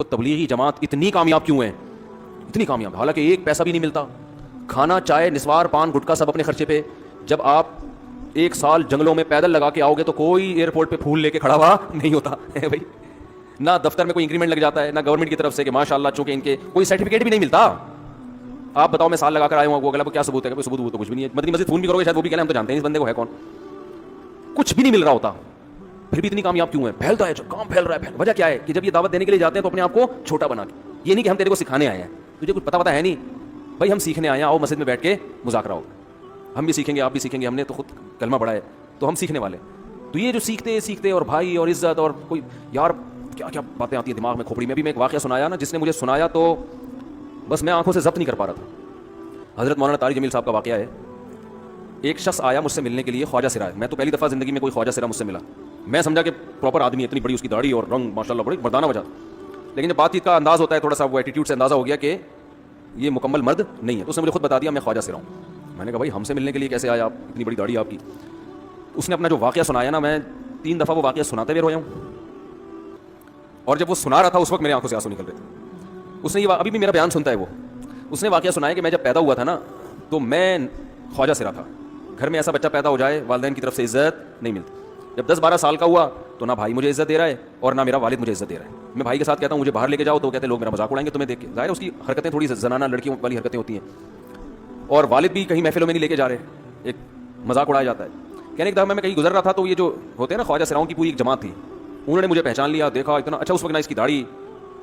تبلیغی جماعت اتنی کامیاب کیوں ہے, اتنی کامیاب, حالانکہ ایک پیسہ بھی نہیں ملتا, کھانا چائے نسوار پان گٹکا سب اپنے خرچے پہ. جب آپ ایک سال جنگلوں میں پیدل لگا کے آؤ گے تو کوئی ایئرپورٹ پہ پھول لے کے کھڑا ہوا نہیں ہوتا ہے بھائی, نہ دفتر میں کوئی انکریمنٹ لگ جاتا ہے, نہ گورنمنٹ کی طرف سے کہ ماشاء اللہ چونکہ ان کے کوئی سرٹیفکیٹ بھی نہیں ملتا. آپ بتاؤ میں سال لگا کر آیا ہوں, وہ اگلا کیا ثبوت ہے, کوئی ثبوت تو کچھ بھی نہیں ہے. مدنی مسجد فون بھی کرو گے شاید وہ بھی کہنا ہم تو جانتے ہیں اس بندے کو ہے کون, کچھ بھی نہیں مل رہا ہوتا, پھر بھی اتنی کامیاب کیوں ہے؟ پھیلتا ہے, کام پھیل رہا ہے. وجہ کیا ہے کہ جب یہ دعوت دینے کے لیے جاتے ہیں تو اپنے آپ کو چھوٹا بنا کے, یہ نہیں کہ ہم تیرے کو سکھانے آئے ہیں, تجھے کچھ پتا ہے نہیں بھائی, ہم سیکھنے آئے ہیں, آؤ مسجد میں بیٹھ کے مذاکرہ ہو, ہم بھی سیکھیں گے آپ بھی سیکھیں گے, ہم نے تو خود کلمہ پڑھا ہے تو ہم سیکھنے والے. تو یہ جو سیکھتے اور بھائی اور عزت اور کوئی یار کیا کیا باتیں آتی ہیں دماغ میں کھوپڑی میں. بھی میں ایک واقعہ سنایا نا, جس نے مجھے سنایا تو بس میں آنکھوں سے ضبط نہیں کر پا رہا تھا. حضرت مولانا طارق جمیل صاحب کا واقعہ ہے. ایک شخص آیا مجھ سے ملنے کے لیے, خواجہ سرا. میں تو پہلی دفعہ زندگی میں کوئی خواجہ سرا مجھ سے ملا, میں سمجھا کہ پراپر آدمی, اتنی بڑی اس کی داڑھی اور رنگ ماشاءاللہ بڑی مردانہ وجہ, لیکن جب بات چیت کا انداز ہوتا ہے تھوڑا سا وہ ایٹیٹیوڈ سے اندازہ ہو گیا کہ یہ مکمل مرد نہیں ہے. تو اس نے مجھے خود بتا دیا میں خواجہ سرا ہوں. میں نے کہا بھائی ہم سے ملنے کے لیے کیسے آیا آپ, اتنی بڑی داڑھی آپ کی. اس نے اپنا جو واقعہ سنایا نا, میں 3 دفعہ وہ واقعہ سناتے ہوئے رویا ہوں, اور جب وہ سنا رہا تھا اس وقت میرے آنکھوں سے آنسو نکل رہے تھے. اس نے یہ ابھی بھی میرا بیان سنتا ہے وہ, اس نے واقعہ سنایا کہ میں جب پیدا ہوا تھا نا تو میں خواجہ سرا تھا. گھر میں ایسا بچہ پیدا ہو جائے والدین کی طرف سے عزت نہیں ملتی. جب 10-12 سال کا ہوا تو نہ بھائی مجھے عزت دے رہا ہے اور نہ میرا والد مجھے عزت دے رہا ہے. میں بھائی کے ساتھ کہتا ہوں مجھے باہر لے کے جاؤ تو کہتے ہیں لوگ میرا مذاق اڑائیں گے تمہیں دیکھ کے. ظاہر ہے اس کی حرکتیں تھوڑی زنانہ لڑکیوں والی حرکتیں ہوتی ہیں, اور والد بھی کہیں محفلوں میں نہیں لے کے جا رہے, ایک مذاق اڑایا جاتا ہے. کہنے ایک دفعہ میں کہیں گزر رہا تھا تو یہ جو ہوتے ہیں نا خواجہ سراؤں کی پوری ایک جماعت تھی, انہوں نے مجھے پہچان لیا, دیکھا اتنا اچھا اس وقت نا اس کی داڑھی,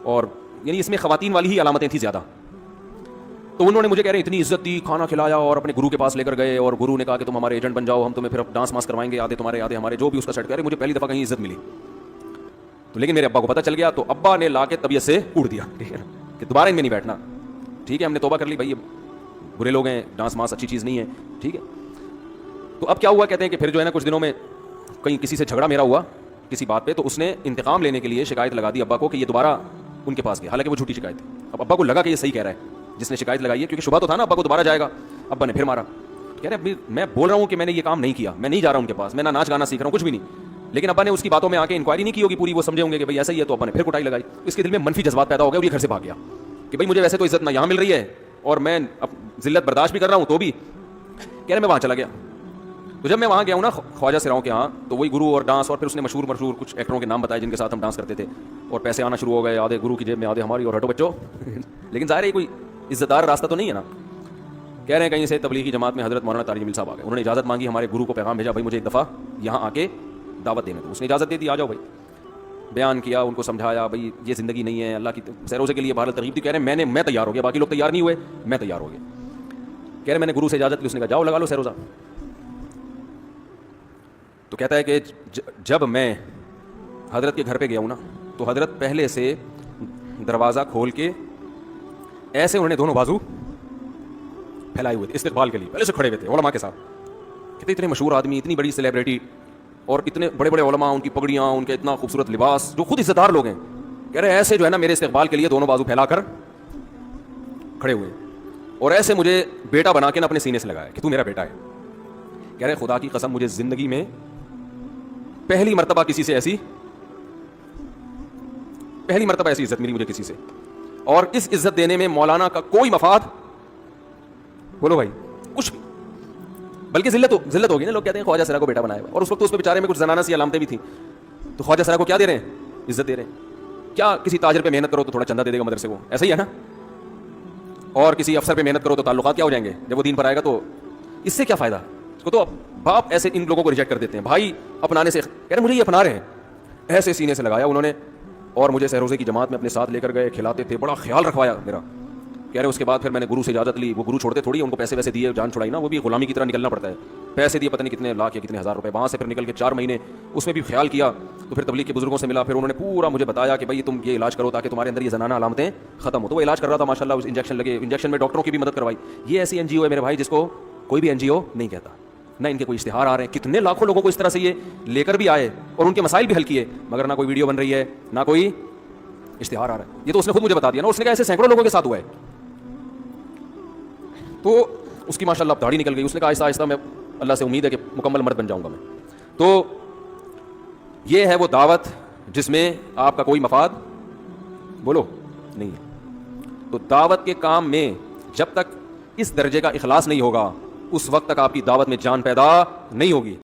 اور یعنی اس میں خواتین والی ہی علامتیں تھیں زیادہ. تو انہوں نے مجھے کہہ رہے اتنی عزت دی, کھانا کھلایا, اور اپنے گرو کے پاس لے کر گئے, اور گرو نے کہا کہ تم ہمارے ایجنٹ بن جاؤ, ہم تمہیں پھر ڈانس ماس کروائیں گے, آدھے تمہارے آدھے ہمارے, جو بھی اس کا سیٹ کرے. مجھے پہلی دفعہ کہیں عزت ملی تو, لیکن میرے ابا کو پتہ چل گیا, تو ابا نے لا کے طبیعت سے اڑ دیا کہ دوبارہ ان میں نہیں بیٹھنا. ٹھیک ہے ہم نے توبہ کر لی بھائی, یہ برے لوگ ہیں, ڈانس ماس اچھی چیز نہیں ہے. ٹھیک ہے, تو اب کیا ہوا, کہتے ہیں کہ پھر جو ہے نا کچھ دنوں میں کہیں کسی سے جھگڑا میرا ہوا کسی بات پہ, تو اس نے انتقام لینے کے لیے شکایت لگا دی ابا کو کہ یہ دوبارہ ان کے پاس گیا, حالانکہ وہ جھوٹی شکایت تھی. اب ابا کو لگا کہ یہ صحیح کہہ رہا ہے جس نے شکایت لگائی ہے, کیونکہ شبہ تو تھا نا ابا کو دوبارہ جائے گا. ابا نے پھر مارا, کہہ رہے میں بول رہا ہوں کہ میں نے یہ کام نہیں کیا, میں نہیں جا رہا ہوں ان کے پاس, میں نہ ناچ گانا سیکھ رہا ہوں, کچھ بھی نہیں. لیکن ابا نے اس کی باتوں میں آ کے انکوائری نہیں کی ہوگی پوری, وہ سمجھے ہوں گے کہ بھائی ایسا ہی ہے, تو ابا نے پھر کٹائی لگائی. اس کے دل میں منفی جذبات پیدا ہو گئے اور یہ گھر سے بھاگ گیا کہ بھائی مجھے ویسے تو عزت نہ یہاں مل رہی ہے اور میں ذلت برداشت بھی کر رہا ہوں, تو بھی کہہ رہے میں وہاں چلا گیا. تو جب میں وہاں گیا ہوں نا خواجہ سراؤں کے ہاں, تو وہی گرو اور ڈانس, اور پھر اس نے مشہور کچھ ایکٹروں کے نام بتائے جن کے ساتھ ہم ڈانس کرتے تھے, اور پیسے آنا شروع ہو گئے, آدھے گرو کی جیب میں آدھے ہماری, اور ہٹو بچوں. لیکن ظاہر ہے کوئی عزت دار راستہ تو نہیں ہے نا. کہہ رہے ہیں کہیں سے تبلیغی جماعت میں حضرت مولانا طارق جمیل صاحب آ گئے, انہوں نے اجازت مانگی, ہمارے گرو کو پیغام بھیجا, بھائی مجھے ایک دفعہ یہاں آ کے دعوت دینے دو. اس نے اجازت دے دی, آ جاؤ بھائی. بیان کیا, ان کو سمجھایا بھائی یہ زندگی نہیں ہے, اللہ کی سیروزے کے لیے بہرحال ترغیب دی. کہہ رہے ہیں میں تیار ہو گیا, باقی لوگ تیار نہیں ہوئے, میں تیار ہو گیا. کہہ رہے میں نے گرو سے اجازت لی, اس نے کہا جاؤ لگا لو سیروزہ. تو کہتا ہے کہ جب میں حضرت کے گھر پہ گیا ہوں نا, تو حضرت پہلے سے دروازہ کھول کے ایسے انہوں نے دونوں بازو پھیلائے ہوئے تھے استقبال کے لیے, پہلے سے کھڑے ہوئے تھے علماء کے ساتھ. کہتے اتنے مشہور آدمی, اتنی بڑی سیلیبریٹی, اور اتنے بڑے بڑے علماء, ان کی پگڑیاں, ان کے اتنا خوبصورت لباس, جو خود عزت دار لوگ ہیں. کہہ رہے ایسے جو ہے نا میرے استقبال کے لیے دونوں بازو پھیلا کر کھڑے ہوئے, اور ایسے مجھے بیٹا بنا کے نا اپنے سینے سے لگایا کہ تو میرا بیٹا ہے. کہہ رہے خدا کی قسم مجھے زندگی میں پہلی مرتبہ ایسی عزت ملی مجھے کسی سے, اور اس عزت دینے میں مولانا کا کوئی مفاد, بولو بھائی, کچھ بھی, بلکہ ذلت ہوگی نا. لوگ کہتے ہیں خواجہ سرا کو بیٹا بنایا ہوا, اور اس وقت اس پہ بیچارے میں کچھ زنانہ سی علامتیں بھی تھیں. تو خواجہ سرا کو کیا دے رہے ہیں, عزت دے رہے ہیں. کیا کسی تاجر پہ محنت کرو تو تھوڑا چندہ دے دے گا مدرسے کو, ایسا ہی ہے نا. اور کسی افسر پہ محنت کرو تو تعلقات کیا ہو جائیں گے, جب وہ دین پر آئے گا تو اس سے کیا فائدہ. اس کو تو باپ ایسے ان لوگوں کو ریجیکٹ کر دیتے ہیں, بھائی اپنانے سے. کہہ رہے مجھے یہ اپنا رہے ہیں, ایسے سینے سے لگایا انہوں نے, اور مجھے سہروزے کی جماعت میں اپنے ساتھ لے کر گئے, کھلاتے تھے, بڑا خیال رکھوایا میرا. کہہ رہے اس کے بعد پھر میں نے گرو سے اجازت لی, وہ گرو چھوڑتے تھوڑی, ان کو پیسے ویسے دیے, جان چھڑائی نا, وہ بھی غلامی کی طرح نکلنا پڑتا ہے, پیسے دیے پتہ نہیں کتنے لاکھ یا کتنے ہزار روپے. وہاں سے پھر نکل کے 4 مہینے اس میں بھی خیال کیا. تو پھر تبلیغ کے بزرگوں سے ملا, پھر انہوں نے پورا مجھے بتایا کہ بھائی تم یہ علاج کرو تاکہ تمہارے اندر یہ زنانہ علامتیں ختم ہو. تو وہ علاج کر رہا تھا ماشاء اللہ, انجیکشن لگے, انجیکشن میں ڈاکٹروں کی بھی مدد کروائی. یہ ایسی NGO ہے میرے بھائی جس کو کوئی بھی NGO نہیں کہتا, نہ ان کے کوئی اشتہار آ رہے ہیں. کتنے لاکھوں لوگوں کو اس طرح سے یہ لے کر بھی آئے اور ان کے مسائل بھی حل کیے, مگر نہ کوئی ویڈیو بن رہی ہے, نہ کوئی اشتہار آ رہا ہے. یہ تو اس نے خود مجھے بتا دیا نا, اس نے کہا ایسے سینکڑوں لوگوں کے ساتھ ہوا ہے. تو اس کی ماشاء اللہ داڑھی نکل گئی. اس نے کہا آہستہ آہستہ میں اللہ سے امید ہے کہ مکمل مرد بن جاؤں گا میں. تو یہ ہے وہ دعوت جس میں آپ کا کوئی مفاد بولو نہیں ہے. تو دعوت کے کام میں جب تک اس درجے کا اخلاص نہیں ہوگا اس وقت تک آپ کی دعوت میں جان پیدا نہیں ہوگی.